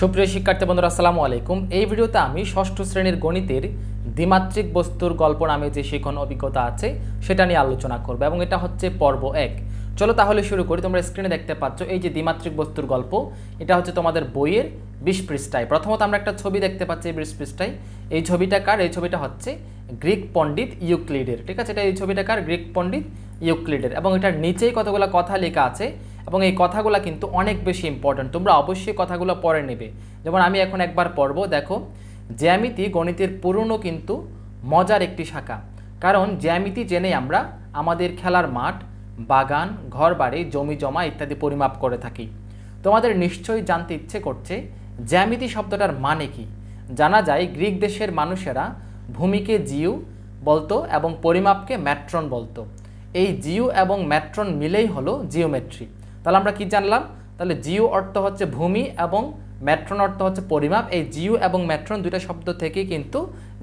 সুপ্রিয় শিক্ষার্থী বন্ধুরা আসসালামু আলাইকুম। এই ভিডিওতে আমি ষষ্ঠ শ্রেণীর গণিতের দ্বিমাত্রিক বস্তুর গল্প নামে যে শিখন অভিজ্ঞতা আছে সেটা নিয়ে আলোচনা করব এবং এটা হচ্ছে পর্ব 1। চলো তাহলে শুরু করি। তোমরা স্ক্রিনে দেখতে পাচ্ছ এই যে দ্বিমাত্রিক বস্তুর গল্প, এটা হচ্ছে তোমাদের বইয়ের 20 পৃষ্ঠায়। প্রথমত আমরা একটা ছবি দেখতে পাচ্ছি 20 পৃষ্ঠায়। এই ছবিটা কার? এই ছবিটা হচ্ছে গ্রিক পণ্ডিত ইউক্লিডের। ঠিক আছে, এটা এই ছবিটা কার? গ্রিক পণ্ডিত ইউক্লিডের। এবং এটার নিচেই কতগুলো কথা লেখা আছে এবং এই কথাগুলো কিন্তু অনেক বেশি ইম্পর্ট্যান্ট। তোমরা অবশ্যই কথাগুলো পড়ে নেবে। যেমন আমি এখন একবার পড়ব। দেখো, জ্যামিতি গণিতের পুরনো কিন্তু মজার একটি শাখা। কারণ জ্যামিতি জেনে আমরা আমাদের খেলার মাঠ, বাগান, ঘরবাড়ি, জমি জমা ইত্যাদি পরিমাপ করে থাকি। তোমাদের নিশ্চয়ই জানতে ইচ্ছে করছে জ্যামিতি শব্দটার মানে কি। জানা যায় গ্রিক দেশের মানুষেরা ভূমিকে জিউ বলতো এবং পরিমাপকে ম্যাট্রন বলতো। এই জিউ এবং ম্যাট্রন মিলেই হলো জিওমেট্রি। তাহলে আমরা কি জানলাম? তাহলে জিও অর্থ হচ্ছে ভূমি এবং ম্যাট্রন অর্থ হচ্ছে পরিমাপ। এই জিও এবং ম্যাট্রন দুইটা শব্দ থেকে কিন্তু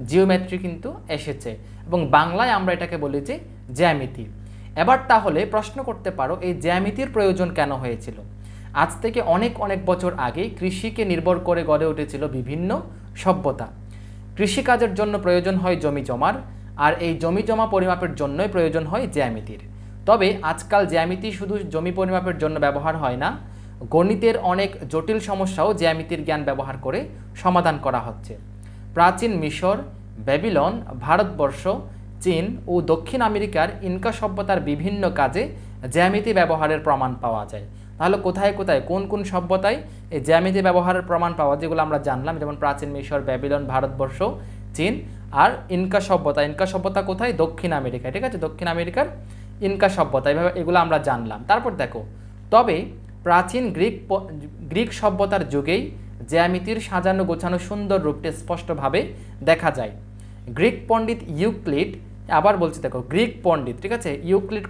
জিওমেট্রি কিন্তু এসেছে এবং বাংলায় আমরা এটাকে বলি যে জ্যামিতি। এবার তাহলে প্রশ্ন করতে পারো, এই জ্যামিতির প্রয়োজন কেন হয়েছিল? আজ থেকে অনেক অনেক বছর আগে কৃষিকে নির্ভর করে গড়ে উঠেছিল বিভিন্ন সভ্যতা। কৃষিকাজের জন্য প্রয়োজন হয় জমি জমার, আর এই জমি জমা পরিমাপের জন্যই প্রয়োজন হয় জ্যামিতির। তবে আজকাল জ্যামিতি শুধু জমি পরিমাপের জন্য ব্যবহার হয় না, গণিতের অনেক জটিল সমস্যাও জ্যামিতির জ্ঞান ব্যবহার করে সমাধান করা হচ্ছে। প্রাচীন মিশর, ব্যাবিলন, ভারতবর্ষ, চীন ও দক্ষিণ আমেরিকার ইনকা সভ্যতার বিভিন্ন কাজে জ্যামিতি ব্যবহারের প্রমাণ পাওয়া যায়। তাহলে কোথায় কোথায় কোন কোন সভ্যতায় এই জ্যামিতি ব্যবহারের প্রমাণ পাওয়া, যেগুলো আমরা জানলাম, যেমন প্রাচীন মিশর, ব্যাবিলন, ভারতবর্ষ, চীন আর ইনকা সভ্যতা। ইনকা সভ্যতা কোথায়? দক্ষিণ আমেরিকায়। ঠিক আছে, দক্ষিণ আমেরিকার ইনকা সভ্যতা। এভাবে এগুলো আমরা জানলাম। তারপর দেখো, তবে প্রাচীন গ্রিক সভ্যতার যুগেই জ্যামিতির সাজানো গোছানো সুন্দর রূপটি স্পষ্টভাবে দেখা যায়। গ্রিক পণ্ডিত ইউক্লিড, আবার বলছি দেখো, গ্রিক পণ্ডিত, ঠিক আছে, ইউক্লিড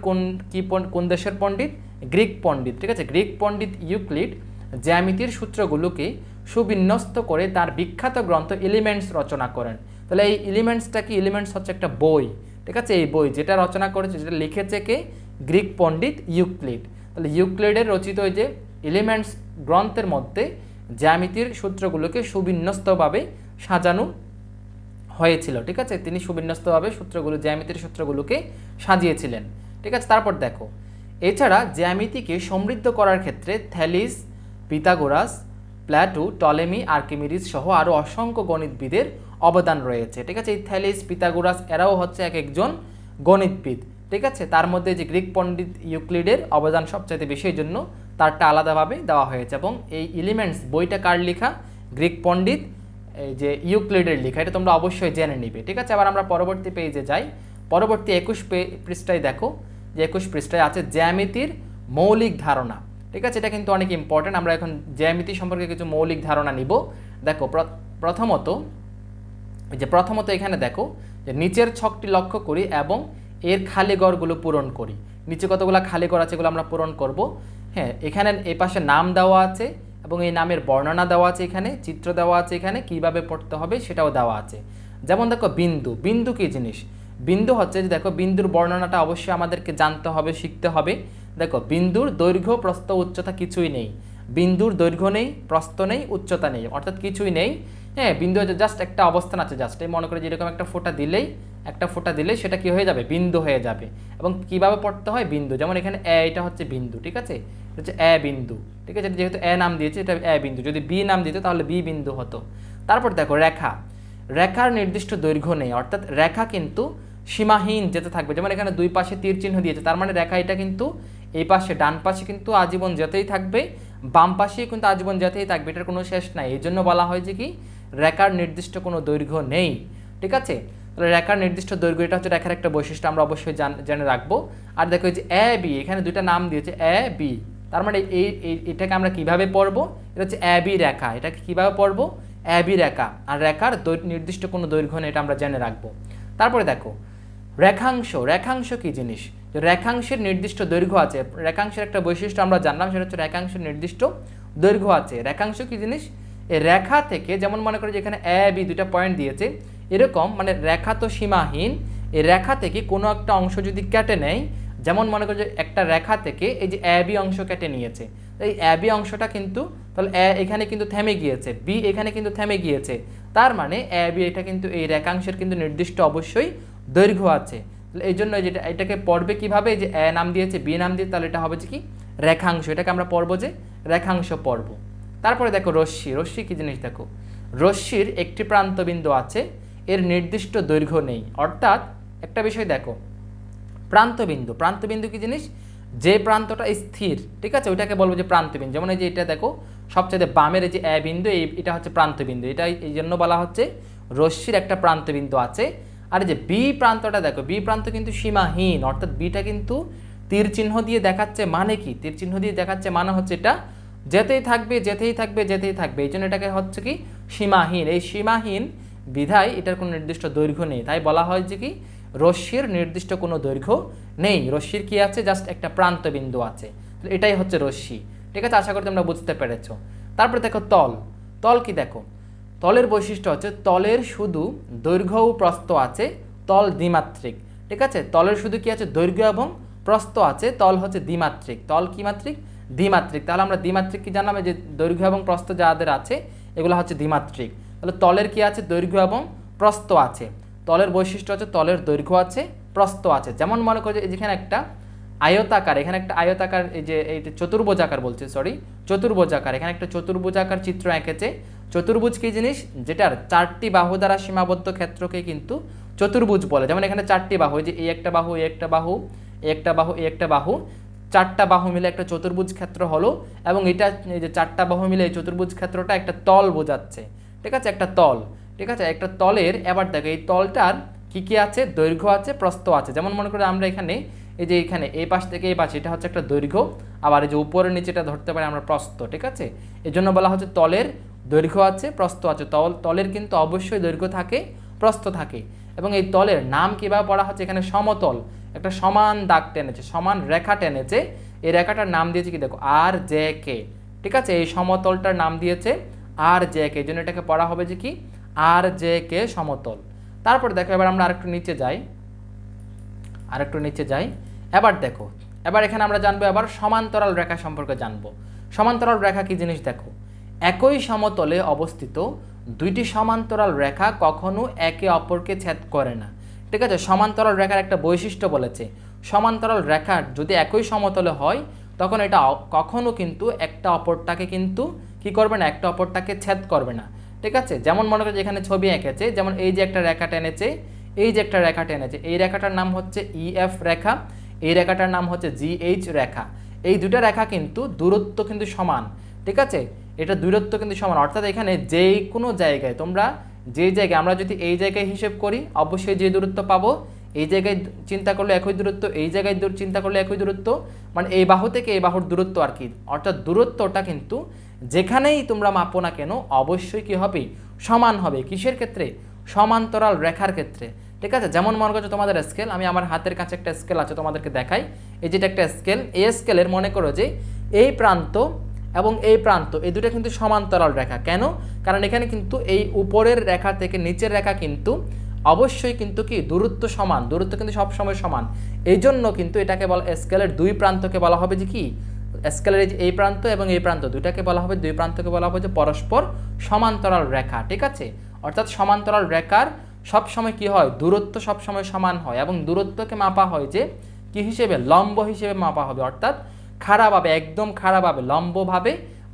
কোন দেশের পণ্ডিত? গ্রিক পণ্ডিত। ঠিক আছে, গ্রিক পণ্ডিত ইউক্লিড জ্যামিতির সূত্রগুলোকে সুবিন্যস্ত করে তার বিখ্যাত গ্রন্থ এলিমেন্টস রচনা করেন। তাহলে এই এলিমেন্টসটা কি? এলিমেন্টস হচ্ছে একটা বই। ঠিক আছে, এই বই যেটা রচনা করেছে, যেটা লিখেছে কে? গ্রিক পণ্ডিত ইউক্লিড। তাহলে ইউক্লিডের রচিত ওই যে এলিমেন্টস গ্রন্থের মধ্যে জ্যামিতির সূত্রগুলোকে সুবিন্যস্তভাবে সাজানো হয়েছিল। ঠিক আছে, তিনি সুবিন্যস্তভাবে জ্যামিতির সূত্রগুলোকে সাজিয়েছিলেন। ঠিক আছে, তারপর দেখো, এছাড়া জ্যামিতিকে সমৃদ্ধ করার ক্ষেত্রে Thales, Pythagoras, Plato, Ptolemy, Archimedes সহ আরও অসংখ্য গণিতবিদের অবদান রয়েছে। ঠিক আছে, এই থ্যালিস, পিথাগোরাস এরাও হচ্ছে এক একজন গণিতবিদ। ঠিক আছে, তার মধ্যে যে গ্রিক পণ্ডিত ইউক্লিডের অবদান সবচাইতে বেশি, এই জন্য তারটা আলাদাভাবে দেওয়া হয়েছে। এবং এই এলিমেন্টস বইটা কার লেখা? গ্রিক পণ্ডিত এই যে ইউক্লিডের লেখা। এটা তোমরা অবশ্যই জেনে নিবে। ঠিক আছে, আবার আমরা পরবর্তী পেজে যাই। পরবর্তী 21 পৃষ্ঠায় দেখো, যে 21 পৃষ্ঠায় আছে জ্যামিতির মৌলিক ধারণা। ঠিক আছে, এটা কিন্তু অনেক ইম্পর্টেন্ট। আমরা এখন জ্যামিতি সম্পর্কে কিছু মৌলিক ধারণা নিব। দেখো, প্রথমত এখানে দেখো যে নিচের ছকটি লক্ষ্য করি এবং এর খালি ঘরগুলো পূরণ করি। নিচে কতগুলো খালি ঘর আছে, এগুলো আমরা পূরণ করব। হ্যাঁ, এখানে এই পাশে নাম দেওয়া আছে এবং এই নামের বর্ণনা দেওয়া আছে, এখানে চিত্র দেওয়া আছে, এখানে কিভাবে পড়তে হবে সেটাও দেওয়া আছে। যেমন দেখো, বিন্দু। বিন্দু কী জিনিস? বিন্দু হচ্ছে যে দেখো, বিন্দুর বর্ণনাটা অবশ্যই আমাদেরকে জানতে হবে, শিখতে হবে। দেখো, বিন্দুর দৈর্ঘ্য, প্রস্থ, উচ্চতা কিছুই নেই। বিন্দুর দৈর্ঘ্য নেই, প্রস্থ নেই, উচ্চতা নেই, অর্থাৎ কিছুই নেই। হ্যাঁ, বিন্দু হচ্ছে জাস্ট একটা অবস্থান আছে। জাস্ট এই মনে করে যেরকম একটা ফোঁটা দিলেই সেটা কি হয়ে যাবে? বিন্দু হয়ে যাবে। এবং কিভাবে পড়তে হয়? বিন্দু। যেমন এখানে এটা হচ্ছে বিন্দু। ঠিক আছে, এটা হচ্ছে বিন্দু। ঠিক আছে, যেহেতু নাম দিয়েছে, এটা বিন্দু। যদি বি নাম দিত তাহলে বি বিন্দু হতো। তারপর দেখো, রেখা। রেখার নির্দিষ্ট দৈর্ঘ্য নেই, অর্থাৎ রেখা কিন্তু সীমাহীন যেতে থাকবে। যেমন এখানে দুই পাশে তীর চিহ্ন দিয়েছে, তার মানে রেখা এটা কিন্তু এই পাশে, ডান পাশে কিন্তু আজীবন যেতেই থাকবে, বাম পাশেই কিন্তু আজীবন যেতেই থাকবে, এটার কোনো শেষ নাই। এই জন্য বলা হয় যে কি, রেখার নির্দিষ্ট কোনো দৈর্ঘ্য নেই। ঠিক আছে, তাহলে রেখার নির্দিষ্ট দৈর্ঘ্য, এটা হচ্ছে রেখার একটা বৈশিষ্ট্য, আমরা অবশ্যই জেনে রাখবো। আর দেখো, এই যে বি, এখানে দুইটা নাম দিয়েছে বি, তার মানে এটাকে আমরা কিভাবে পড়বো? এটা হচ্ছে বি রেখা। এটাকে কিভাবে পড়বো? বি রেখা। আর রেখার নির্দিষ্ট কোনো দৈর্ঘ্য নেই, এটা আমরা জেনে রাখবো। তারপরে দেখো, রেখাংশ। রেখাংশ কি জিনিস? রেখাংশের নির্দিষ্ট দৈর্ঘ্য আছে। রেখাংশের একটা বৈশিষ্ট্য আমরা জানলাম, সেটা হচ্ছে রেখাংশের নির্দিষ্ট দৈর্ঘ্য আছে। রেখাংশ কি জিনিস? এই রেখা থেকে, যেমন মনে করি যে এখানে বি দুইটা পয়েন্ট দিয়েছে, এরকম মানে রেখা তো সীমাহীন, এই রেখা থেকে কোনো একটা অংশ যদি কেটে নেয়, যেমন মনে করি যে একটা রেখা থেকে এই যে বি অংশ কেটে নিয়েছে, এই বি অংশটা কিন্তু তাহলে এ এখানে কিন্তু থেমে গিয়েছে, বি এখানে কিন্তু থেমে গিয়েছে, তার মানে এ বি এটা কিন্তু এই রেখাংশের কিন্তু নির্দিষ্ট অবশ্যই দৈর্ঘ্য আছে। তাহলে এই জন্য যেটা এটাকে পড়বে কিভাবে, যে এ নাম দিয়েছে বি নাম দিয়ে, তাহলে এটা হবে যে কি রেখাংশ, এটাকে আমরা পড়বো যে রেখাংশ পড়ব। তারপরে দেখো রশ্মি, রশ্মি কি জিনিস দেখো, রশ্মির একটি প্রান্তবিন্দু আছে, এর নির্দিষ্ট দৈর্ঘ্য নেই। অর্থাৎ একটা বিষয় দেখো, প্রান্তবিন্দু, প্রান্তবিন্দু কি জিনিস, যে প্রান্তটা স্থির, ঠিক আছে, ওইটাকে বলবো যে প্রান্তবিন্দু। যেমন এই যে এটা দেখো সবচেয়ে বামের এই যে এ বিন্দু, এটা হচ্ছে প্রান্তবিন্দু, এটা এই জন্য বলা হচ্ছে রশ্মির একটা প্রান্তবিন্দু আছে। আর এই যে বি প্রান্তটা দেখো, বি প্রান্ত কিন্তু সীমাহীন, অর্থাৎ বিটা কিন্তু তীর চিহ্ন দিয়ে দেখাচ্ছে, মানে কি তীর চিহ্ন দিয়ে দেখাচ্ছে মানে হচ্ছে এটা যেতেই থাকবে যেতেই থাকবে যেতেই থাকবে, এই জন্য এটাকে হচ্ছে কি সীমাহীন। এই সীমাহীন বিধায় এটার কোনো নির্দিষ্ট দৈর্ঘ্য নেই, তাই বলা হয় যে কি রশ্মির নির্দিষ্ট কোনো দৈর্ঘ্য নেই, রশ্মির কি আছে, জাস্ট একটা প্রান্তবিন্দু আছে। এটাই হচ্ছে রশ্মি, ঠিক আছে, আশা করি তোমরা বুঝতে পেরেছ। তারপরে দেখো তল, তল কি দেখো, তলের বৈশিষ্ট্য হচ্ছে তলের শুধু দৈর্ঘ্য ও প্রস্থ আছে, তল দ্বিমাত্রিক, ঠিক আছে, তলের শুধু কি আছে দৈর্ঘ্য এবং প্রস্থ আছে, তল হচ্ছে দ্বিমাত্রিক, তল কি মাত্রিক, দ্বিমাত্রিক। তাহলে আমরা দ্বিমাত্রিক কি জানলাম, যে দৈর্ঘ্য এবং প্রস্থ যাদের আছে এগুলো হচ্ছে দ্বিমাত্রিক। তাহলে তলের কি আছে দৈর্ঘ্য এবং প্রস্থ আছে, তলের বৈশিষ্ট্য হচ্ছে তলের দৈর্ঘ্য আছে প্রস্থ আছে। যেমন মনে করো যে যেখানে একটা আয়তাকার, এখানে একটা আয়তাকার, এই যে চতুর্ভুজাকার বলছে, সরি চতুর্ভুজাকার, এখানে একটা চতুর্ভুজাকার চিত্র এঁকেছে। চতুর্ভুজ কি জিনিস, যেটার চারটি বাহু দ্বারা সীমাবদ্ধ ক্ষেত্রকে কিন্তু চতুর্ভুজ বলে। যেমন এখানে চারটি বাহু, এই যে এই একটা বাহু, এই একটা বাহু, এই একটা বাহু, এই একটা বাহু, চারটা বাহু মিলে একটা চতুর্ভুজ ক্ষেত্র হলো, এবং এটা এই যে চারটা বাহু মিলে এই চতুর্ভুজ ক্ষেত্রটা একটা তল বোঝাচ্ছে, ঠিক আছে, একটা তল, ঠিক আছে, একটা তলের। এবার দেখো এই তলটার কি কি আছে, দৈর্ঘ্য আছে প্রস্থ আছে। যেমন মনে করি আমরা এখানে এই যে এখানে এই পাশ থেকে এই পাশে এটা হচ্ছে একটা দৈর্ঘ্য, আবার এই যে উপরের নিচেটা ধরতে পারি আমরা প্রস্থ, ঠিক আছে, এই জন্য বলা হচ্ছে তলের দৈর্ঘ্য আছে প্রস্থ আছে। তলের কিন্তু অবশ্যই দৈর্ঘ্য থাকে প্রস্থ থাকে। এবং এই তলের নাম কীভাবে পড়া হচ্ছে, এখানে সমতল একটা সমান দাগ টেনেছে, সমান রেখা টেনেছে, এই রেখাটার নাম দিয়েছে কি দেখো আর জে কে, ঠিক আছে, এই সমতলটার নাম দিয়েছে আর জে কে, এই জন্য এটাকে পড়া হবে যে কি আর জে কে সমতল। তারপর দেখো এবার আমরা আরেকটু নিচে যাই, আরেকটু নিচে যাই। এবার দেখো, এবার এখানে আমরা জানবো এবার সমান্তরাল রেখা সম্পর্কে জানবো। সমান্তরাল রেখা কি জিনিস দেখো, একই সমতলে অবস্থিত দুইটি সমান্তরাল রেখা কখনো একে অপরকে ছেদ করে না, ঠিক আছে। সমান্তরাল রেখার একটা বৈশিষ্ট্য বলেছে, সমান্তরাল রেখা যদি একই সমতলে হয় তখন এটা কখনো কিন্তু একটা অপরটাকে কিন্তু কি করবে না, একটা অপরটাকে ছেদ করবে না, ঠিক আছে। যেমন মনে করো যেখানে ছবি এঁকেছে, যেমন এই যে একটা রেখা টেনেছে, এই যে একটা রেখা টেনেছে, এই রেখাটার নাম হচ্ছে ইএফ রেখা, এই রেখাটার নাম হচ্ছে জিএইচ রেখা। এই দুটো রেখা কিন্তু দূরত্ব কিন্তু সমান, ঠিক আছে, এটা দূরত্ব কিন্তু সমান। অর্থাৎ এখানে যে কোনো জায়গায় তোমরা যে জায়গায়, আমরা যদি এই জায়গায় হিসেব করি অবশ্যই যে দূরত্ব পাবো, এই জায়গায় চিন্তা করলে একই দূরত্ব, এই জায়গায় চিন্তা করলে একই দূরত্ব, মানে এই বাহু থেকে এই বাহুর দূরত্ব আর কি। অর্থাৎ দূরত্বটা কিন্তু যেখানেই তোমরা মাপো না কেন অবশ্যই কি হবে, সমান হবে। কিসের ক্ষেত্রে, সমান্তরাল রেখার ক্ষেত্রে, ঠিক আছে। যেমন মনে করছো তোমাদের স্কেল, আমি আমার হাতের কাছে একটা স্কেল আছে তোমাদেরকে দেখাই, এই যেটা একটা স্কেল, এই স্কেলের মনে করো যে এই প্রান্ত এবং এই প্রান্ত এই দুটো কিন্তু সমান্তরাল রেখা। কেন, কারণ এখানে কিন্তু এই উপরের রেখা থেকে নিচের রেখা কিন্তু অবশ্যই কিন্তু কি দূরত্ব সমান, দূরত্ব কিন্তু সবসময় সমান। এই জন্য কিন্তু এটাকে বলা, স্কেলের দুই প্রান্তকে বলা হবে যে কি, স্কেলের এই প্রান্ত এবং এই প্রান্ত দুটাকে বলা হবে, দুই প্রান্তকে বলা হবে যে পরস্পর সমান্তরাল রেখা, ঠিক আছে। অর্থাৎ সমান্তরাল রেখার সবসময় কি হয়, দূরত্ব সবসময় সমান হয়, এবং দূরত্বকে মাপা হয় যে কি হিসেবে, লম্ব হিসেবে মাপা হবে। অর্থাৎ খাড়াভাবে, একদম খাড়াভাবে লম্বভাবে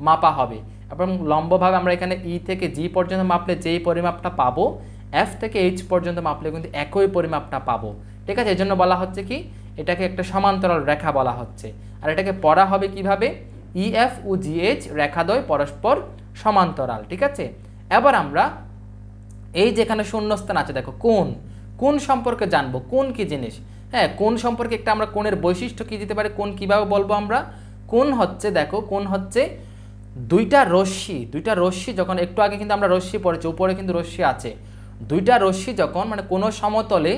মাপা হবে। এবং লম্বভাবে আমরা এখানে ই থেকে জি পর্যন্ত মাপলে যেই পরিমাপটা পাবো, এফ থেকে এইচ পর্যন্ত মাপলে কিন্তু একই পরিমাপটা পাবো, ঠিক আছে। এই জন্য বলা হচ্ছে কি এটাকে একটা সমান্তরাল রেখা বলা হচ্ছে। আর এটাকে পড়া হবে কিভাবে, ইএফ ও জিএইচ রেখাদ্বয় পরস্পর সমান্তরাল, ঠিক আছে। এবার আমরা এই যেখানে শূন্যস্থান আছে দেখো, কোণ, কোণ সম্পর্কে জানবো। কোণ কি জিনিস, হ্যাঁ, কোণ সম্পর্কে একটা আমরা কোণের বৈশিষ্ট্য কি দিতে পারি, কোণ কিভাবে বলবো আমরা। কোণ হচ্ছে দেখো, কোণ হচ্ছে দুইটা রশ্মি যখন, একটু আগে কিন্তু আমরা রশ্মি পড়েছি, উপরে কিন্তু রশ্মি আছে, দুইটা রশ্মি যখন মানে কোনো সমতলে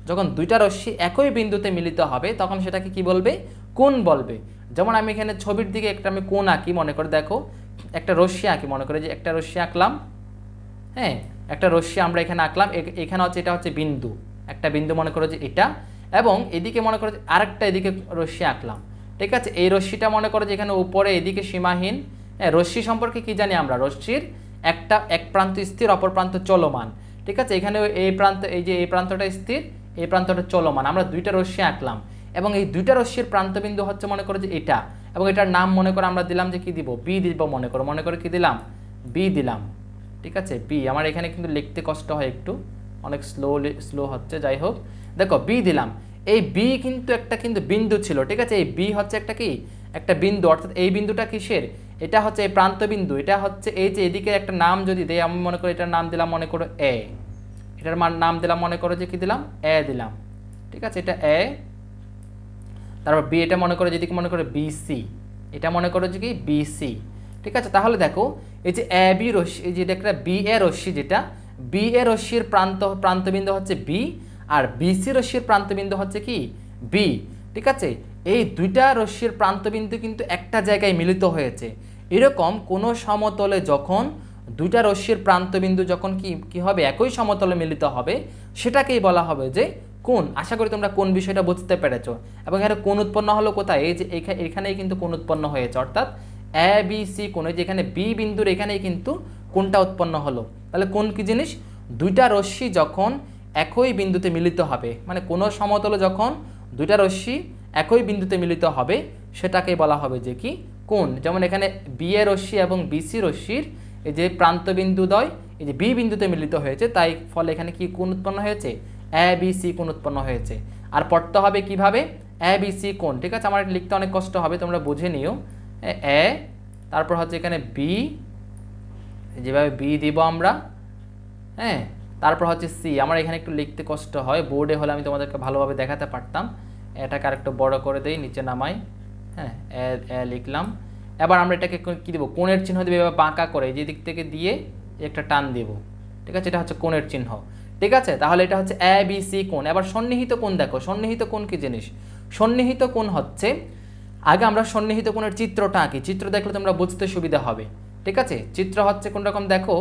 যখন দুইটা রশ্মি একই বিন্দুতে মিলিত হবে তখন সেটাকে কি বলবে, কোণ বলবে। যেমন আমি এখানে ছবির দিকে একটা আমি কোণ আঁকি, মনে করে দেখো একটা রশ্মি আঁকি, মনে করে যে একটা রশ্মি আঁকলাম, হ্যাঁ, একটা রশ্মি আমরা এখানে আঁকলাম, এখানে হচ্ছে এটা হচ্ছে বিন্দু, একটা বিন্দু মনে করো যে এটা, এবং এদিকে মনে করো যে আরেকটা এদিকে রশ্মি আঁকলাম, ঠিক আছে। এই রশ্মিটা মনে করো যে এখানে উপরে এদিকে সীমাহীন, হ্যাঁ, রশ্মি সম্পর্কে কি জানি আমরা? রশ্মির এক প্রান্ত স্থির, অপর প্রান্ত চলমান। ঠিক আছে, এখানে এই প্রান্ত, এই যে এই প্রান্তটা স্থির, এই প্রান্তটা চলমান। আমরা দুইটা রশ্মি আঁকলাম এবং এই দুইটা রশ্মির প্রান্তবিন্দু হচ্ছে মনে করো যে এটা, এবং এটার নাম মনে করো আমরা দিলাম যে কি দিব? বি দিব। মনে করো কি দিলাম? বি দিলাম। ঠিক আছে, বি। আমার এখানে কিন্তু লিখতে কষ্ট হয় একটু, অনেক স্লো হচ্ছে, যাই হোক। দেখো বি দিলাম। এই বি কিন্তু একটা বিন্দু ছিল। ঠিক আছে, এই বি হচ্ছে একটা বিন্দু, অর্থাৎ এই বিন্দুটা কিসের? এটা হচ্ছে এই প্রান্ত বিন্দু। এটা হচ্ছে এই যে এদিকে একটা নাম যদি দেই, আমি মনে করি এটার নাম দিলাম মনে করো এ। এটার নাম দিলাম মনে করো যে কি দিলাম? এ দিলাম। ঠিক আছে, এটা এ। তারপর বি, এটা মনে করো যেদিকে মনে করো বিসি, এটা মনে করো যে কি বিসি। ঠিক আছে, তাহলে দেখো এই যে এ বি রশ্মি, এই যে একটা বি এ রশ্মি, যেটা বি এ রশ্মির প্রান্তবিন্দু হচ্ছে বি, আর বিসি রশ্মির প্রান্তবিন্দু হচ্ছে কি? বি। ঠিক আছে, এই দুইটা রশ্মির প্রান্তবিন্দু কিন্তু একটা জায়গায় মিলিত হয়েছে। এরকম কোনো সমতলে যখন দুইটা রশ্মির প্রান্তবিন্দু যখন কি হবে? একই সমতলে মিলিত হবে, সেটাকেই বলা হবে যে কোণ। আশা করি তোমরা কোন বিষয়টা বুঝতে পেরেছো। এবং এখানে কোণ উৎপন্ন হলো কোথায়? এই যে এখানেই কিন্তু কোণ উৎপন্ন হয়েছে, অর্থাৎ এ বি সি কোণ, যেখানে বি বিন্দুর এখানেই কিন্তু কোণটা উৎপন্ন হলো। তাহলে কোণ কি জিনিস? দুইটা রশ্মি যখন একই বিন্দুতে মিলিত হবে, মানে কোনো সমতলে যখন দুইটা রশ্মি একই বিন্দুতে মিলিত হবে, সেটাকেই বলা হবে যে কি? কোণ। যেমন এখানে বি এ রশ্মি এবং বিসি রশ্মির এই যে প্রান্তবিন্দুদ্বয় এই যে বি বিন্দুতে মিলিত হয়েছে, তাই ফলে এখানে কি কোণ উৎপন্ন হয়েছে? এ বি সি কোণ উৎপন্ন হয়েছে। আর পড়তে হবে কিভাবে? এ বি সি কোণ। ঠিক আছে, আমার লিখতে অনেক কষ্ট হবে, তোমরা বুঝে নিও। এ, তারপর হচ্ছে এখানে বি, যেভাবে বি দিব আমরা, হ্যাঁ, তারপর হচ্ছে সি। আমার এখানে একটু লিখতে কষ্ট হয়, বোর্ডে হলে আমি তোমাদেরকে ভালোভাবে দেখাতে পারতাম। এটাকে আরেকটু বড় করে দেই, নিচে নামাই। হ্যাঁ, এ লিখলাম। এবার আমরা এটাকে কি দেবো? কোণের চিহ্ন দেবো, এবার বাঁকা করে যে দিক থেকে দিয়ে একটা টান দেব। ঠিক আছে, এটা হচ্ছে কোণের চিহ্ন। ঠিক আছে, তাহলে এটা হচ্ছে এ বি সি কোণ। এবার সন্নিহিত কোণ দেখো। সন্নিহিত কোণ কি জিনিস? সন্নিহিত কোণ হচ্ছে, আগে আমরা সন্নিহিত কোণের চিত্রটা আঁকি। চিত্র দেখলে তোমরা বুঝতে সুবিধা হবে। ঠিক আছে, চিত্র হচ্ছে কোন রকম দেখো।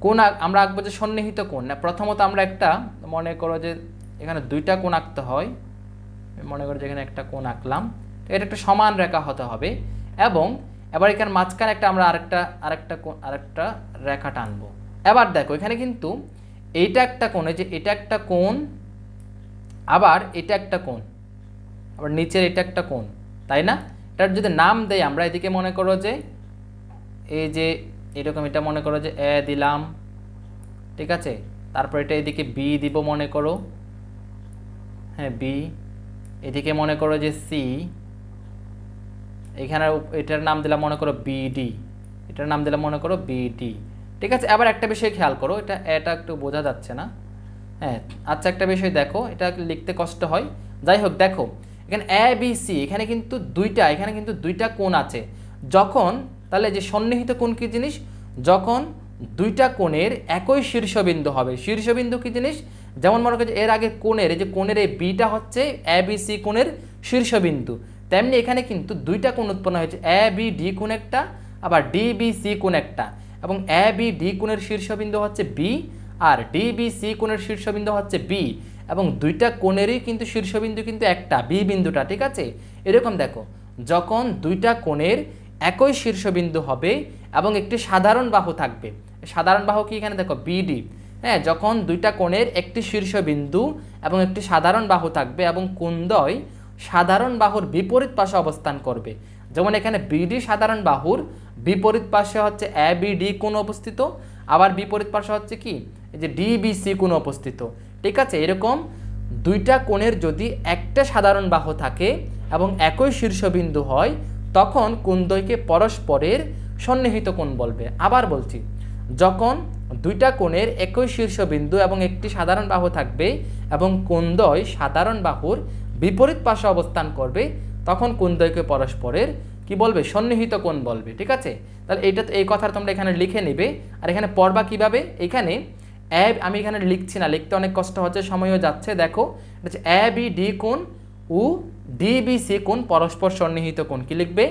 কোণ আমরা আঁকবো যে সন্নিহিত কোণ। না, প্রথমত আমরা একটা মনে করো যে এখানে দুইটা কোণ আঁকতে হয়। মনে করো যে এখানে একটা কোণ আঁকলাম, এটা একটা সমান রেখা হতে হবে। এবং এবার এখানে মাঝখানে আমরা আরেকটা রেখা টানবো। এবার দেখো এখানে কিন্তু এইটা একটা কোণ, এই যে এটা একটা কোণ, আবার এটা একটা কোণ, আবার নিচের এটা একটা কোণ, তাই না? এটার যদি নাম দেই আমরা, এদিকে মনে করো যে এই যে এরকম, এটা মনে করো যে এ দিলাম। ঠিক আছে, তারপর এটা এদিকে বি দিব মনে করো, হ্যাঁ বি। এদিকে মনে করো যে সি, এখানে এটার নাম দিলাম মনে করো বিডি, এটার নাম দিলাম মনে করো বিডি। ঠিক আছে, আবার একটা বিষয় খেয়াল করো, এটা একটু বোঝা যাচ্ছে না। হ্যাঁ, আচ্ছা, একটা বিষয় দেখো, এটা লিখতে কষ্ট হয়, যাই হোক। দেখো এখানে এ বি সি, এখানে কিন্তু দুইটা কোণ আছে। যখন, তাহলে যে সন্নিহিত কোণ কি জিনিস? যখন দুইটা কোণের একই শীর্ষবিন্দু হবে। শীর্ষবিন্দু কি জিনিস? যেমন মনে করো এর আগে কোণের, এই যে কোণের এই বিটা হচ্ছে এ বি সি কোণের শীর্ষবিন্দু, তেমনি এখানে কিন্তু দুইটা কোণ উৎপন্ন হয়েছে, এ বি ডি কোণ একটা, আবার ডি বি সি কোণ একটা। এবং এ বি ডি কোণের শীর্ষবিন্দু হচ্ছে বি, আর ডি বি সি কোণের শীর্ষবিন্দু হচ্ছে বি। এবং দুইটা কোণেরই কিন্তু শীর্ষবিন্দু কিন্তু একটা, বি বিন্দুটা। ঠিক আছে, এরকম দেখো, যখন দুইটা কোণের একই শীর্ষবিন্দু হবে এবং একটি সাধারণ বাহু থাকবে। সাধারণ বাহু কি? এখানে দেখো বিডি। হ্যাঁ, যখন দুইটা কোণের একটি শীর্ষবিন্দু এবং একটি সাধারণ বাহু থাকবে এবং কোণদ্বয় সাধারণ বাহুর বিপরীত পাশে অবস্থান করবে। যেমন এখানে বিডি সাধারণ বাহুর বিপরীত পাশে হচ্ছে এ বি ডি কোণ অবস্থিত, আবার বিপরীত পাশে হচ্ছে কি? এই যে ডি বি সি কোণ অবস্থিত। ঠিক আছে, এরকম দুইটা কোণের যদি একটা সাধারণ বাহু থাকে এবং একই শীর্ষবিন্দু হয়, তখন কোণদ্বয়কে পরস্পরের সন্নিহিত কোণ বলবে। আবার বলছি, যখন দুইটা কোণের একই শীর্ষবিন্দু এবং একটি সাধারণ বাহু থাকবে এবং কোণদ্বয় সাধারণ বাহুর বিপরীত পাশে অবস্থান করবে, তখন কোণদ্বয়কে পরস্পরের কি বলবে? সন্নিহিত কোণ বলবে। ঠিক আছে, তাহলে এই কথা তোমরা এখানে লিখে নিবে। আর এখানে পড়বা কিভাবে? এখানে আমি এখানে লিখছি না, লিখতে অনেক কষ্ট হচ্ছে, সময়ও যাচ্ছে। দেখো এটা হচ্ছে এ বি ডি কোণ ও ডি বি সি কোণ পরস্পর সন্নিহিত কোণ। কি লিখবে?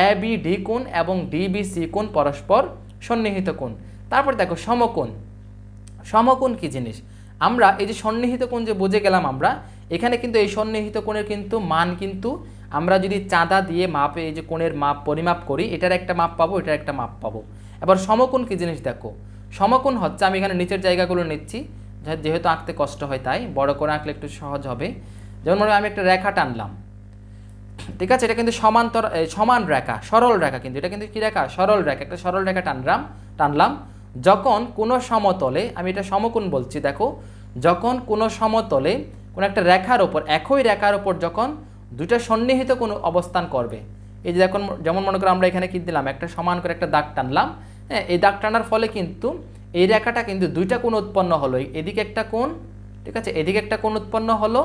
এ বি ডি কোণ এবং ডি বি সি কোণ পরস্পর সন্নিহিত কোণ। তারপর দেখো সমকোণ। সমকোণ কি জিনিস? আমরা এই যে সন্নিহিত কোণ যে বুঝে গেলাম আমরা, এখানে কিন্তু এই সন্নিহিত কোণের কিন্তু মান কিন্তু আমরা যদি চাঁদা দিয়ে মাপে এই যে কোণের মাপ পরিমাপ করি, এটার একটা মাপ পাবো, এটার একটা মাপ পাবো। এবার সমকোণ কি জিনিস দেখো, সমকোণ হচ্ছে, আমি এখানে নিচের জায়গাগুলো নিচ্ছি যেহেতু আঁকতে কষ্ট হয় তাই বড় করে আঁকলে একটু সহজ হবে। যেমন মনে হয় আমি একটা রেখা টানলাম, ঠিক আছে, এটা কিন্তু সমান রেখা, সরল রেখা, কিন্তু এটা কিন্তু কি রেখা, সরল রেখা, একটা সরল রেখা টানলাম। যখন কোনো সমতলে, আমি এটা সমকোণ বলছি, দেখো যখন কোনো সমতলে কোনো একটা রেখার ওপর, একই রেখার ওপর যখন দুইটা সন্নিহিত কোনো অবস্থান করবে, এই যে দেখুন, যেমন মনে করো আমরা এখানে কি দিলাম, একটা সমান করে একটা দাগ টানলাম, হ্যাঁ, এই দাগ টানার ফলে কিন্তু এই রেখাটা কিন্তু দুইটা কোণ উৎপন্ন হলো, এদিকে একটা কোণ, ঠিক আছে, এদিকে একটা কোণ উৎপন্ন হলো,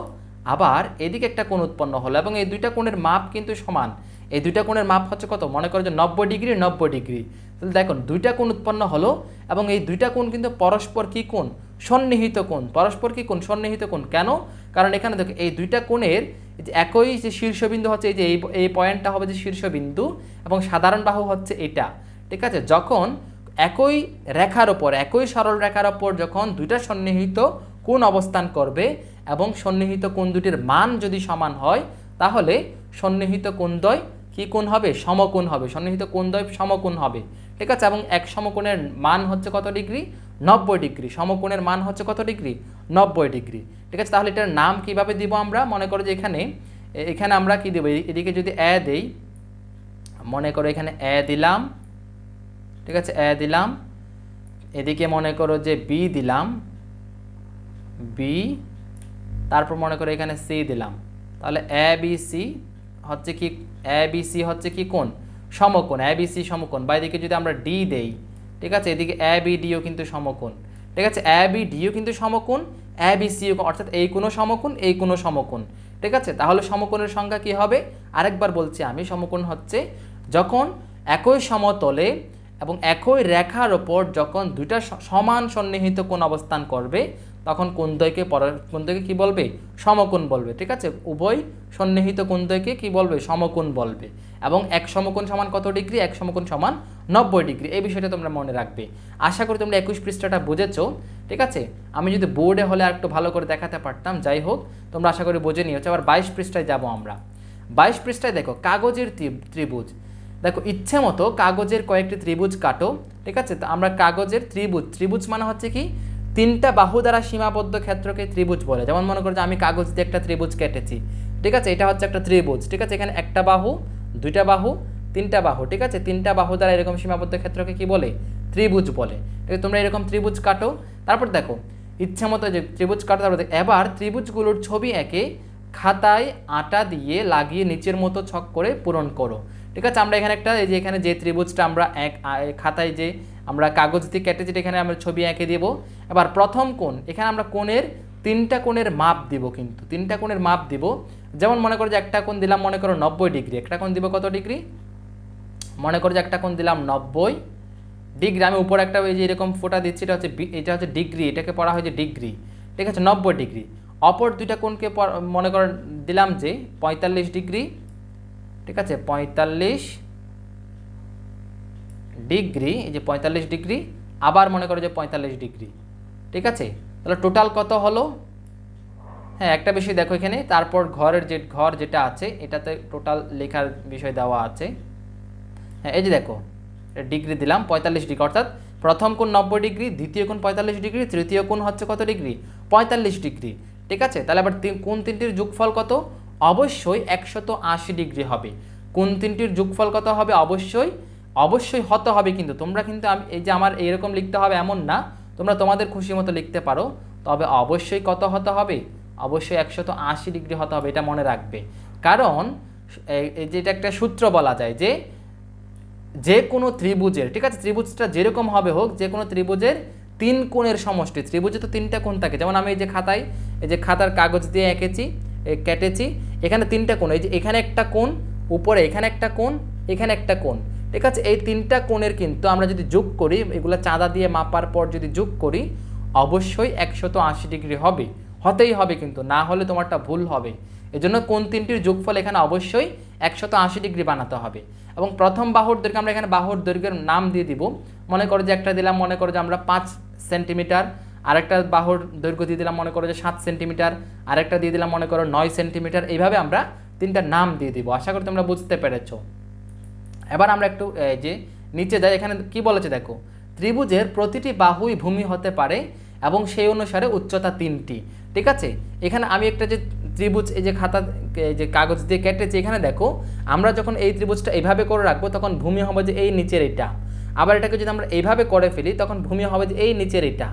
আবার এদিকে একটা কোণ উৎপন্ন হলো, এবং এই দুইটা কোণের মাপ কিন্তু সমান। এই দুইটা কোণের মাপ হচ্ছে কত, মনে করো যে 90 ডিগ্রি 90 ডিগ্রি। তাহলে দেখুন দুইটা কোণ উৎপন্ন হলো, এবং এই দুইটা কোণ কিন্তু পরস্পর কি কোণ, সন্নিহিত কোণ, পরস্পর কি কোণ, সন্নিহিত কোণ। কেন? কারণ এখানে দেখো এই দুইটা কোণের যে একই যে শীর্ষবিন্দু হচ্ছে, এই যে এই পয়েন্টটা হবে যে শীর্ষবিন্দু, এবং সাধারণ বাহু হচ্ছে এটা, ঠিক আছে। যখন একই রেখার ওপর, একই সরল রেখার ওপর যখন দুইটা সন্নিহিত কোণ অবস্থান করবে এবং সন্নিহিত কোণ দুটির মান যদি সমান হয়, তাহলে সন্নিহিত কোণদ্বয় কি কোণ হবে, সমকোণ হবে, সন্নিহিত কোণদ্বয় সমকোণ হবে, ঠিক আছে। এবং এক সমকোণের মান হচ্ছে কত ডিগ্রি, 90 ডিগ্রি, সমকোণের মান হচ্ছে কত ডিগ্রি, 90 ডিগ্রি, ঠিক আছে। তাহলে এটার নাম কিভাবে দিব আমরা, মনে করো যে এখানে আমরা কি দেব, এদিকে যদি এ দেই, মনে করো এখানে এ দিলাম, ঠিক আছে, এ দিলাম, এদিকে মনে করো যে বি দিলাম, বি, তারপর মনে করো এখানে সি দিলাম, তাহলে এ বি সি হচ্ছে কি, এ বি সি হচ্ছে কি কোণ, সমকোণ, এ বি সি সমকোণ। বা এদিকে যদি আমরা ডি দেই, ঠিক আছে, এদিকে এ বি ডিও কিন্তু সমকোণ, ঠিক আছে, এ বি ডিও কিন্তু সমকোণ, এ বি সিও, অর্থাৎ এই কোনো সমকোণ, এই কোনো সমকোণ, ঠিক আছে। তাহলে সমকোণের সংখ্যা কি হবে, আরেকবার বলছি আমি, সমকোণ হচ্ছে যখন একই সমতলে এবং একই রেখার ওপর যখন দুইটা সমান সন্নিহিত কোণ অবস্থান করবে, তখন কোণদ্বয়কে কি বলবে, সমকোণ বলবে, ঠিক আছে। উভয় সন্নিহিত কোণদ্বয়কে কি বলবে, সমকোণ বলবে। এবং এক সমকোণ সমান কত ডিগ্রি, এক সমকোণ সমান 90 ডিগ্রি। এই বিষয়টা তোমরা মনে রাখবে। আশা করি তোমরা 21 পৃষ্ঠাটা বুঝেছো, ঠিক আছে। আমি যদি বোর্ডে হলে আর একটু ভালো করে দেখাতে পারতাম, যাই হোক তোমরা আশা করি বুঝে নিয়েছো। আবার 22 পৃষ্ঠায় যাব আমরা। 22 পৃষ্ঠায় দেখো কাগজের ত্রিভুজ, দেখো ইচ্ছে মতো কাগজের কয়েকটি ত্রিভুজ কাটো, ঠিক আছে। তো আমরা কাগজের ত্রিভুজ মানে হচ্ছে কি, তিনটা বাহু দ্বারা সীমাবদ্ধ ক্ষেত্রকে ত্রিভুজ বলে। যেমন মনে করো যে আমি কাগজ দিয়ে একটা ত্রিভুজ কেটেছি, ঠিক আছে, এটা হচ্ছে একটা ত্রিভুজ, ঠিক আছে। এখানে একটা বাহু, দুইটা বাহু, তিনটা বাহু, ঠিক আছে, তিনটা বাহু দ্বারা এরকম সীমাবদ্ধ ক্ষেত্রকে কি বলে, ত্রিভুজ বলে। তোমরা এরকম ত্রিভুজ কাটো, তারপর দেখো ইচ্ছা মতো যে ত্রিভুজ কাটো, তারপর এবার ত্রিভুজগুলোর ছবি এঁকে খাতায় আটা দিয়ে লাগিয়ে নিচের মতো ছক করে পূরণ করো, ঠিক আছে। আমরা এখানে একটা, এই যে এখানে যে ত্রিভুজটা আমরা খাতায় যে আমরা কাগজ দিয়ে কেটেছি, এখানে আমরা ছবি এঁকে দেব। এবার প্রথম কোণ, এখানে আমরা কোণের তিনটা কোণের মাপ দিব, কিন্তু তিনটা কোণের মাপ দিব। যেমন মনে করো যে একটা কোণ দিলাম মনে করো 90 ডিগ্রি, একটা কোণ দিব কত ডিগ্রি, মনে করো যে একটা কোণ দিলাম 90 ডিগ্রি। আমি উপরে একটা ওই যে এরকম ফোঁটা দিচ্ছি, এটা হচ্ছে ডিগ্রি, এটাকে পড়া হয় যে ডিগ্রি, ঠিক আছে, 90 ডিগ্রি। অপর দুইটা কোণকে মনে করো দিলাম যে 45 ডিগ্রি, ঠিক আছে, 45 ডিগ্রি, এই যে 45 ডিগ্রি, আবার মনে করো যে 45 ডিগ্রি, ঠিক আছে। তাহলে টোটাল কত হলো, হ্যাঁ একটা বেশি দেখো এখানে। তারপর ঘর যেটা আছে এটাতে টোটাল লেখার বিষয় দেওয়া আছে, হ্যাঁ এই যে দেখো ডিগ্রি দিলাম 45 ডিগ্রি, অর্থাৎ প্রথম কোণ 90 ডিগ্রি, দ্বিতীয় কোণ 45 ডিগ্রি, তৃতীয় কোণ হচ্ছে কত ডিগ্রি, 45 ডিগ্রি, ঠিক আছে। তাহলে আবার কোণ তিনটির যোগফল কত, অবশ্যই 180 ডিগ্রি হবে। কোণ তিনটির যোগফল কত হবে, অবশ্যই হতে হবে। কিন্তু তোমরা কিন্তু আমি এই যে আমার এইরকম লিখতে হবে এমন না, তোমরা তোমাদের খুশি মতো লিখতে পারো, তবে অবশ্যই কত হতে হবে, অবশ্যই 180 ডিগ্রি হতে হবে, এটা মনে রাখবে। কারণ এই যে এটা একটা সূত্র বলা যায় যে কোনো ত্রিভুজের, ঠিক আছে, ত্রিভুজটা যেরকম হবে হোক, যে কোনো ত্রিভুজের তিন কোণের সমষ্টি, ত্রিভুজে তো তিনটা কোণ থাকে। যেমন আমি এই যে খাতার কাগজ দিয়ে কেটেছি, এখানে তিনটা কোণ, এই যে এখানে একটা কোণ, উপরে এখানে একটা কোণ, এখানে একটা কোণ, ঠিক আছে। এই তিনটা কোণের কিন্তু আমরা যদি যোগ করি, এগুলো চাঁদা দিয়ে মাপার পর যদি যোগ করি, অবশ্যই 180 ডিগ্রি হতেই হবে, কিন্তু না হলে তোমারটা ভুল হবে। এজন্য কোণ তিনটির যোগফল এখানে অবশ্যই 180 ডিগ্রি বানাতে হবে। এবং প্রথম বাহুর দৈর্ঘ্য আমরা এখানে বাহুর দৈর্ঘ্যের নাম দিয়ে দিব। মনে করো যে একটা দিলাম মনে করো যে আমরা 5 সেন্টিমিটার, আরেকটা বাহুর দৈর্ঘ্য দিয়ে দিলাম মনে করো যে 7 সেন্টিমিটার, আরেকটা দিয়ে দিলাম মনে করো 9 সেন্টিমিটার। এইভাবে আমরা তিনটা নাম দিয়ে দিব। আশা করি তোমরা বুঝতে পেরেছো। এবার আমরা একটু যে নিচে যাই, এখানে কি বলেছে দেখো, ত্রিভুজের প্রতিটি বাহুই ভূমি হতে পারে এবং সেই অনুসারে উচ্চতা 3টি। ঠিক আছে, এখানে আমি একটা যে ত্রিভুজ এই যে খাতা যে কাগজ দিয়ে কেটেছি, এখানে দেখো আমরা যখন এই ত্রিভুজটা এইভাবে করে রাখবো তখন ভূমি হবে যে এই নিচের এটা। আবার এটাকে যদি আমরা এইভাবে করে ফেলি তখন ভূমি হবে যে এই নিচের এটা।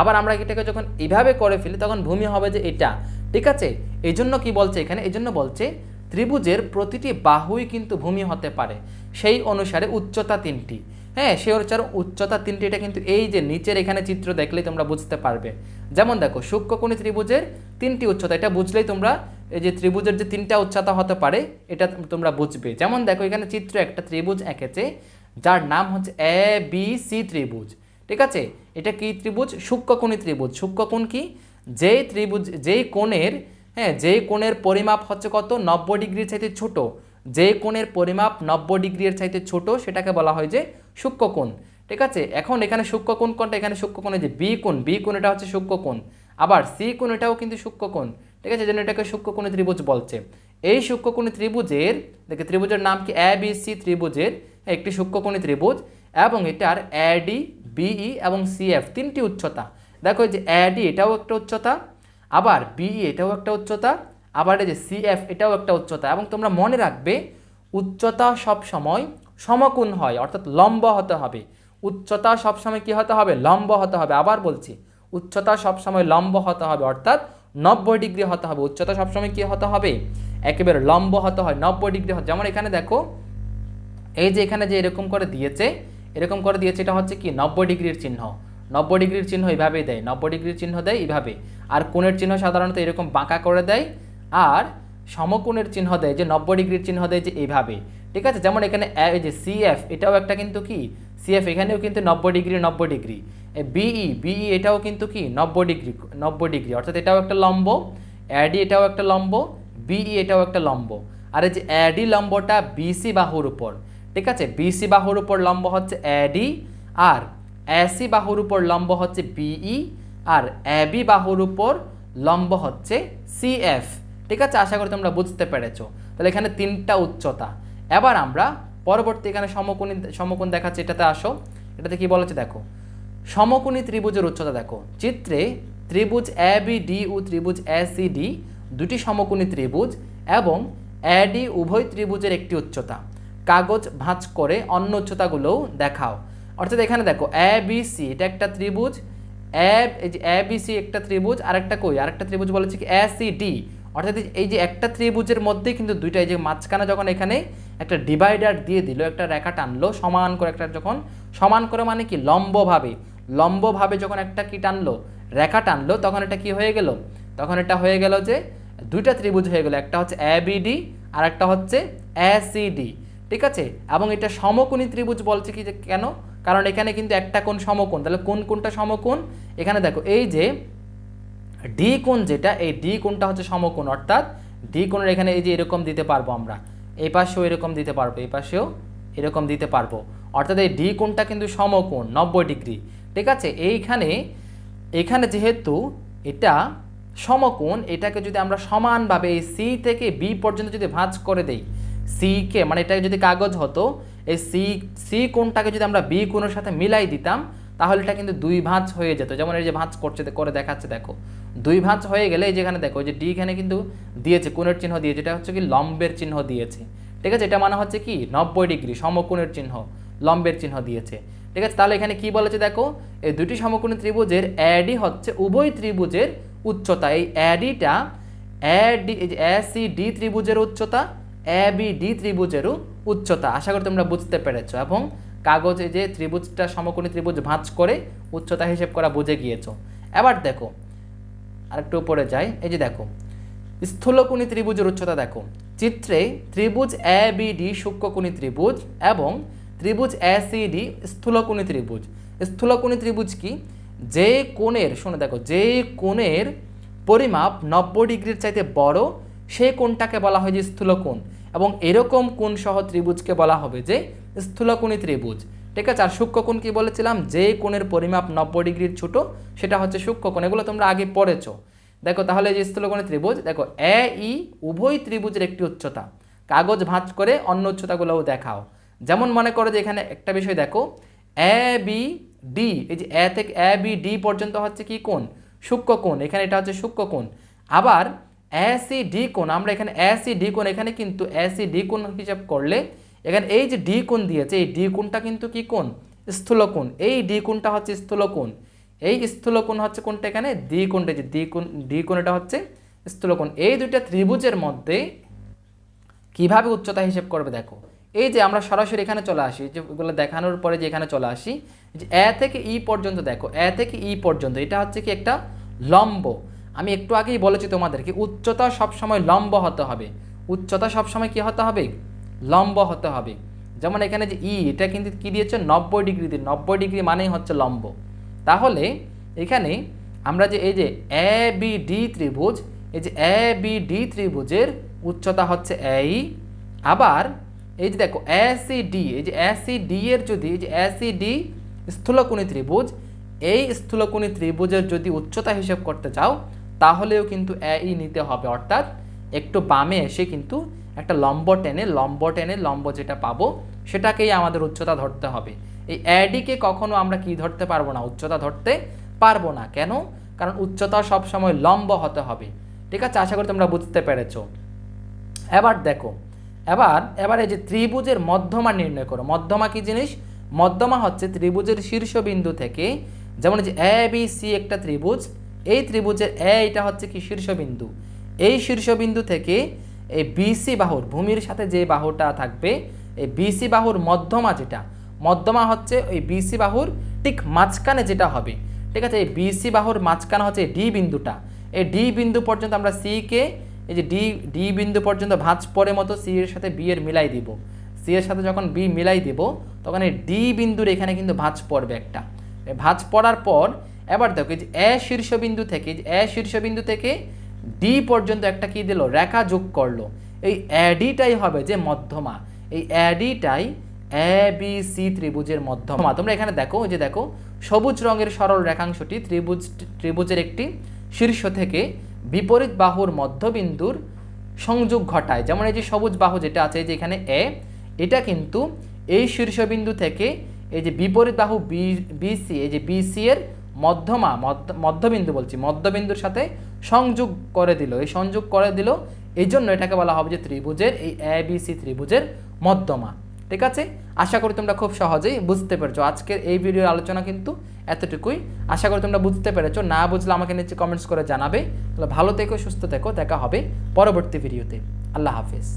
আবার আমরা এটাকে যখন এইভাবে করে ফেলি তখন ভূমি হবে যে এটা। ঠিক আছে, এই জন্য কি বলছে এখানে, এই জন্য বলছে ত্রিভুজের প্রতিটি বাহুই কিন্তু ভূমি হতে পারে, সেই অনুসারে উচ্চতা 3টি। হ্যাঁ, সেই অনুসারে উচ্চতা 3টি, এটা কিন্তু এই যে নিচের এখানে চিত্র দেখলেই তোমরা বুঝতে পারবে। যেমন দেখো সূক্ষ্মকোণী ত্রিভুজের 3টি উচ্চতা, এটা বুঝলেই তোমরা এই যে ত্রিভুজের যে 3টা উচ্চতা হতে পারে এটা তোমরা বুঝবে। যেমন দেখো এখানে চিত্র একটা ত্রিভুজ এঁকেছে যার নাম হচ্ছে ABC ত্রিভুজ। ঠিক আছে, এটা কি ত্রিভুজ? সূক্ষ্মকোণী ত্রিভুজ। সূক্ষ্মকোণ কি? যেই ত্রিভুজ যেই কোণের, হ্যাঁ, যেই কোণের পরিমাপ হচ্ছে কত, 90 ডিগ্রির চাইতে ছোট, যে কোণের পরিমাপ 90 ডিগ্রির চাইতে ছোট সেটাকে বলা হয় যে সূক্ষ্মকোণ। ঠিক আছে, এখন এখানে সূক্ষ্মকোণ কোনটা? এখানে সূক্ষ্মকোণে যে বি কোণ এটা হচ্ছে সূক্ষ্মকোণ, আবার সি কোণ এটাও কিন্তু সূক্ষ্মকোণ। ঠিক আছে, যেন এটাকে সূক্ষ্মকোণী ত্রিভুজ বলছে। এই সূক্ষ্মকোণী ত্রিভুজের দেখে ত্রিভুজের নাম কি? ABC ত্রিভুজের একটি সূক্ষ্মকোণী ত্রিভুজ এবং এটার AD BE এবং CF 3টি উচ্চতা। দেখো এই যে AD এটাও একটা উচ্চতা, আবার BE এটাও একটা উচ্চতা, আবার এই যে CF এটাও একটা উচ্চতা। এবং তোমরা মনে রাখবে উচ্চতা সব সময় সমকোণ হয়, অর্থাৎ লম্ব হতে হবে। উচ্চতা সব সময় কি হতে হবে? লম্ব হতে হবে। আবার বলছি, উচ্চতা সব সময় লম্ব হতে হবে, অর্থাৎ 90 ডিগ্রি হতে হবে। উচ্চতা সব সময় কি হতে হবে? একেবারে লম্ব হতে হয়, 90 ডিগ্রি। যেমন এখানে দেখো এই যে এখানে যে এরকম করে দিয়েছে, এরকম করে দিয়েছে, এটা হচ্ছে কি 90 ডিগ্রির চিহ্ন। 90 ডিগ্রির চিহ্ন এইভাবেই দেয়, 90 ডিগ্রির চিহ্ন দেয় এইভাবে। আর কোণের চিহ্ন সাধারণত এরকম বাঁকা করে দেয়, আর সমকোণের চিহ্ন দেয় যে 90 ডিগ্রির চিহ্ন দেয় যে এইভাবে। ঠিক আছে, যেমন এখানে এই যে CF এটাও একটা কিন্তু কি CF, এখানেও কিন্তু 90 ডিগ্রি 90 ডিগ্রি। BE এটাও কিন্তু কি 90 ডিগ্রি 90 ডিগ্রি, অর্থাৎ এটাও একটা লম্ব। AD এটাও একটা লম্ব, BE এটাও একটা লম্ব। আর এই যে AD লম্বটা BC বাহুর উপর। ঠিক আছে, BC বাহুর উপর লম্ব হচ্ছে AD, আর AC বাহুর উপর লম্ব হচ্ছে BE, আর AB বাহুর উপর লম্ব হচ্ছে CF। ঠিক আছে, আশা করি তোমরা বুঝতে পেরেছো। তাহলে এখানে 3টা উচ্চতা। এবার আমরা পরবর্তী এখানে সমকোণ দেখাচ্ছে, এটাতে আসো। এটাতে কি বলেছে দেখো, সমকোণী ত্রিভুজের উচ্চতা দেখো। চিত্রে ত্রিভুজ ABD ও ত্রিভুজ ACD দুটি সমকোণী ত্রিভুজ এবং AD উভয় ত্রিভুজের একটি উচ্চতা। কাগজ ভাঁজ করে অন্য উচ্চতাগুলোও দেখাও। অর্থাৎ এখানে দেখো ABC এটা একটা ত্রিভুজ, এই যে ABC একটা ত্রিভুজ, আর একটা কই আরেকটা ত্রিভুজ বলেছে কি ACD। অর্থাৎ এই যে একটা ত্রিভুজের মধ্যে কিন্তু দুইটা, এই যে মাঝখানে যখন এখানে একটা ডিভাইডার দিয়ে দিল, একটা রেখা টানলো সমান করে, একটা যখন সমান করে মানে কি লম্বভাবে যখন একটা কি টানলো, রেখা টানলো, তখন এটা কি হয়ে গেল? তখন এটা হয়ে গেল যে দুইটা ত্রিভুজ হয়ে গেল, একটা হচ্ছে ABD আর একটা হচ্ছে ACD। ঠিক আছে, এবং এটা সমকোণী ত্রিভুজ বলছে কি যে কেন? কারণ এখানে কিন্তু একটা কোণ সমকোণ। তাহলে কোনটা সমকোণ? এখানে দেখো এই যে ডি কোণ যেটা, এই ডি কোণটা হচ্ছে সমকোণ, অর্থাৎ ডি কোণের এখানে এই যে এরকম দিতে পারবো আমরা, এই পাশেও এরকম দিতে পারবো, এই পাশেও এরকম দিতে পারবো, অর্থাৎ এই ডি কোণটা কিন্তু সমকোণ 90 ডিগ্রি। ঠিক আছে, এখানে যেহেতু এটা সমকোণ, এটাকে যদি আমরা সমানভাবে এই সি থেকে বি পর্যন্ত যদি ভাঁজ করে দেই, সিকে মানে এটা যদি কাগজ হতো, এই সি কোণটাকে যদি আমরা বি কোণের সাথে মিলাই দিতাম, তাহলে এটা কিন্তু দুই ভাঁজ হয়ে যেত। যেমন এই যে ভাঁজ করে দেখাচ্ছে দেখো, দুই ভাঁজ হয়ে গেলে এই যেখানে দেখো, যে ডি এখানে কিন্তু দিয়েছে, কোণের চিহ্ন দিয়েছে, এটা হচ্ছে কি লম্বের চিহ্ন দিয়েছে। ঠিক আছে, এটা মানে হচ্ছে কি 90 ডিগ্রি, সমকোণের চিহ্ন, লম্বের চিহ্ন দিয়েছে। ঠিক আছে, তাহলে এখানে কি বলেছে দেখো, এই দুটি সমকোণী ত্রিভুজের AD হচ্ছে উভয় ত্রিভুজের উচ্চতা। এই ADটা ACD ত্রিভুজের উচ্চতা, ABD ত্রিভুজেরও উচ্চতা। আশা করি তোমরা বুঝতে পেরেছো এবং কাগজে যে ত্রিভুজটা সমকোণী ত্রিভুজ ভাঁজ করে উচ্চতা হিসেব করা বুঝে গিয়েছো। এবার দেখো আরেকটু উপরে যাই, এই যে দেখো স্থূলকোণী ত্রিভুজের উচ্চতা দেখো। চিত্রে ত্রিভুজ ABD সূক্ষ্মকোণী ত্রিভুজ এবং ত্রিভুজ ACD স্থূলকোণী ত্রিভুজ। স্থূলকোণী ত্রিভুজ কি? যে কোণের, শুনে দেখো, যে কোণের পরিমাপ 90 ডিগ্রির চাইতে বড় সেই কোণটাকে বলা হয় যে স্থূলকোণ, এবং এরকম কোণ সহ ত্রিভুজকে বলা হবে যে স্থূলকোণী ত্রিভুজ। ঠিক আছে, আর সূক্ষ্মকোণ কি বলেছিলাম? যে কোণের পরিমাপ 90 ডিগ্রির ছোট সেটা হচ্ছে সূক্ষ্মকোণ। এগুলো তোমরা আগে পড়েছো। দেখো তাহলে এই যে স্থূলকোণী ত্রিভুজ, দেখো এ ই উভয় ত্রিভুজের একটি উচ্চতা, কাগজ ভাঁজ করে অন্য উচ্চতাগুলোও দেখাও। যেমন মনে করো যে এখানে একটা বিষয় দেখো, এ বি ডি, এই যে এ থেকে এ বি ডি পর্যন্ত হচ্ছে কি কোণ? সূক্ষ্ম কোণ, এখানে এটা হচ্ছে সূক্ষ্ম কোণ। আবার এ সি ডি কোণ, আমরা এখানে এ সি ডি কোণ, এখানে কিন্তু এ সি ডি কোণ হিসাব করলে এখানে এই যে ডি কোণ দিয়েছে, এই ডি কোণটা কিন্তু কি কোণ? স্থূলকোণ। এই ডি কোণটা হচ্ছে স্থূলকোণ, এই স্থূলকোণ হচ্ছে কোণটা এখানে দ্বি কোণটা, যে ডি কোণ এটা হচ্ছে স্থূলকোণ। এই দুইটা ত্রিভুজের মধ্যে কিভাবে উচ্চতা হিসেব করবে দেখো, এই যে আমরা সরাসরি এখানে চলে আসি, যে এগুলো দেখানোর পরে যে এখানে চলে আসি, যে এ থেকে ই পর্যন্ত দেখো, এ থেকে ই পর্যন্ত এটা হচ্ছে কি একটা লম্ব। আমি একটু আগেই বলেছি তোমাদেরকে উচ্চতা সবসময় লম্ব হতে হবে, উচ্চতা সবসময় কি হতে হবে? লম্ব হতে হবে। যেমন এখানে যে ই, এটা কিন্তু কি দিয়েছে? 90 ডিগ্রি দিয়ে, 90 ডিগ্রি মানেই হচ্ছে লম্ব। তাহলে এখানে আমরা যে এই যে এ বি ডি ত্রিভুজ, এই যে এ বি ডি ত্রিভুজের উচ্চতা হচ্ছে এই, আবার এই যে দেখো এ সি ডি, এই যে এ সি ডি এর যদি, এই যে এ সি ডি স্থূলকোণী ত্রিভুজ, এই স্থূলকোণী ত্রিভুজের যদি উচ্চতা হিসেব করতে চাও তাহলেও কিন্তু এ ই নিতে হবে, অর্থাৎ একটু বামে এসে কিন্তু একটা লম্ব টেনে লম্ব যেটা পাবো সেটাকেই আমাদের উচ্চতা ধরতে হবে। এই এডিকে কখনো আমরা কি ধরতে পারবো না? উচ্চতা ধরতে পারবো না। কেন? কারণ উচ্চতা সবসময় লম্ব হতে হবে। ঠিক আছে, আশা করি তোমরা বুঝতে পেরেছো। এবার দেখো, এবার এই যে ত্রিভুজের মধ্যমা নির্ণয় করো। মধ্যমা কি জিনিস? মধ্যমা হচ্ছে ত্রিভুজের শীর্ষবিন্দু থেকে, যেমন যে এ বি সি একটা ত্রিভুজ, এই ত্রিভুজের এটা হচ্ছে কি শীর্ষবিন্দু, এই শীর্ষবিন্দু থেকে এই বিসি বাহুর, ভূমির সাথে যে বাহুটা থাকবে, এই বিসি বাহুর মধ্যমা যেটা, মধ্যমা হচ্ছে ওই বিসি বাহুর ঠিক মাঝখানে যেটা হবে। ঠিক আছে, এই বিসি বাহুর মাঝখানে হচ্ছে ডি বিন্দুটা, এই ডি বিন্দু পর্যন্ত আমরা সি কে, এই যে ডি বিন্দু পর্যন্ত ভাঁজ পড়ে মতো সি এর সাথে বি এর মিলাই দিব। সি এর সাথে যখন বি মিলাই দিব তখন এই ডি বিন্দুর এখানে কিন্তু ভাঁজ পড়বে একটা। ভাঁজ পড়ার পর এবার দেখো এই যে এ শীর্ষবিন্দু থেকে, এ শীর্ষবিন্দু থেকে ডি পর্যন্ত একটা কি দিল? রেখা যোগ করলো। এই এডিটাই হবে যে মধ্যমা, এই এডিটাই এ বি সি ত্রিভুজের মধ্যমা। তোমরা এখানে দেখো, যে দেখো সবুজ রঙের সরল রেখাংশটি ত্রিভুজের একটি শীর্ষ থেকে বিপরীত বাহুর মধ্যবিন্দুর সংযোগ ঘটায়। যেমন এই যে সবুজ বাহু যেটা আছে, যে এখানে এ, এটা কিন্তু এই শীর্ষবিন্দু থেকে এই যে বিপরীত বাহু বিসি, এই যে বিসি এর মধ্যবিন্দু বলছি, মধ্যবিন্দুর সাথে সংযোগ করে দিল। এই সংযোগ করে দিল, এই জন্য এটাকে বলা হবে যে ত্রিভুজের, এই এ বি সি ত্রিভুজের মধ্যমা। ঠিক আছে, আশা করি তোমরা খুব সহজেই বুঝতে পেরেছো। আজকের এই ভিডিওর আলোচনা কিন্তু এতটুকুই। আশা করি তোমরা বুঝতে পেরেছো। না বুঝলে আমাকে নিচে কমেন্টস করে জানাবে। তাহলে ভালো থেকো, সুস্থ থেকো, দেখা হবে পরবর্তী ভিডিওতে। আল্লাহ হাফেজ।